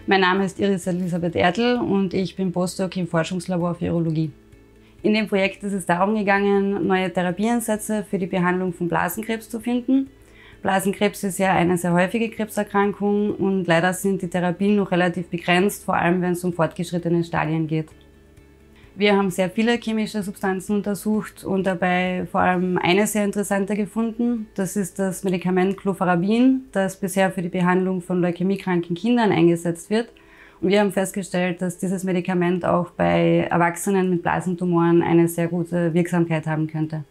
Mein Name ist Iris Elisabeth Ertl und ich bin Postdoc im Forschungslabor für Urologie. In dem Projekt ist es darum gegangen, neue Therapieansätze für die Behandlung von Blasenkrebs zu finden. Blasenkrebs ist ja eine sehr häufige Krebserkrankung und leider sind die Therapien noch relativ begrenzt, vor allem wenn es um fortgeschrittene Stadien geht. Wir haben sehr viele chemische Substanzen untersucht und dabei vor allem eine sehr interessante gefunden. Das ist das Medikament Clofarabin, das bisher für die Behandlung von leukämiekranken Kindern eingesetzt wird. Und wir haben festgestellt, dass dieses Medikament auch bei Erwachsenen mit Blasentumoren eine sehr gute Wirksamkeit haben könnte.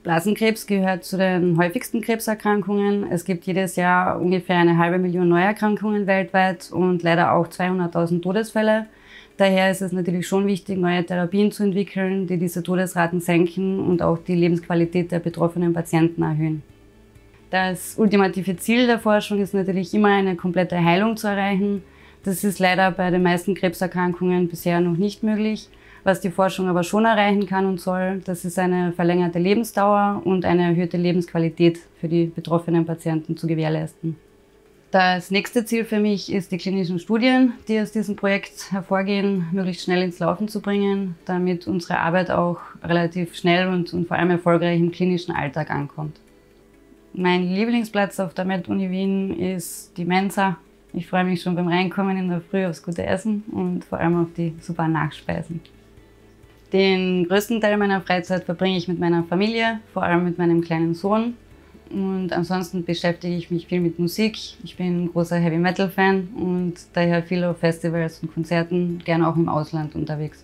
Blasenkrebs gehört zu den häufigsten Krebserkrankungen. Es gibt jedes Jahr ungefähr 500.000 Neuerkrankungen weltweit und leider auch 200.000 Todesfälle. Daher ist es natürlich schon wichtig, neue Therapien zu entwickeln, die diese Todesraten senken und auch die Lebensqualität der betroffenen Patienten erhöhen. Das ultimative Ziel der Forschung ist natürlich immer, eine komplette Heilung zu erreichen. Das ist leider bei den meisten Krebserkrankungen bisher noch nicht möglich. Was die Forschung aber schon erreichen kann und soll, das ist eine verlängerte Lebensdauer und eine erhöhte Lebensqualität für die betroffenen Patienten zu gewährleisten. Das nächste Ziel für mich ist, die klinischen Studien, die aus diesem Projekt hervorgehen, möglichst schnell ins Laufen zu bringen, damit unsere Arbeit auch relativ schnell und vor allem erfolgreich im klinischen Alltag ankommt. Mein Lieblingsplatz auf der Med-Uni Wien ist die Mensa. Ich freue mich schon beim Reinkommen in der Früh aufs gute Essen und vor allem auf die super Nachspeisen. Den größten Teil meiner Freizeit verbringe ich mit meiner Familie, vor allem mit meinem kleinen Sohn. Und ansonsten beschäftige ich mich viel mit Musik. Ich bin ein großer Heavy-Metal-Fan und daher viel auf Festivals und Konzerten, gerne auch im Ausland unterwegs.